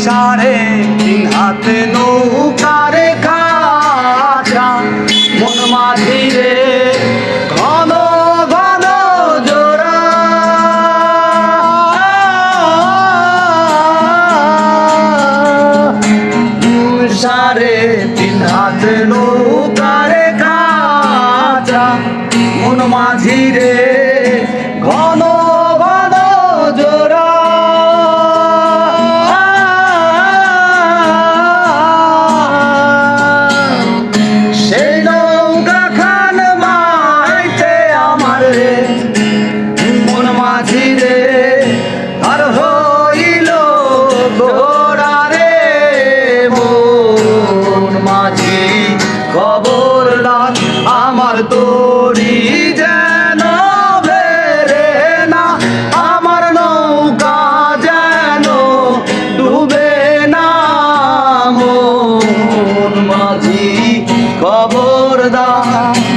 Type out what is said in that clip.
সাড়ে তিন হাতে নৌকারে খাঁচা মন মাঝিরে ঘন ঘন জোড়া সাড়ে তিন হাতে নৌকারে খাঁচা মন মাঝিরে ঘন ঘন জোড়া সেই নৌকা খান মাইতে আমার রে মন মাঝিরে আর হইল ঘোড়া রে মন মাঝি খবরদার আমার তোরি যেন বেরে না আমার নৌকা যেন ডুবে না মন মাঝি খবরদার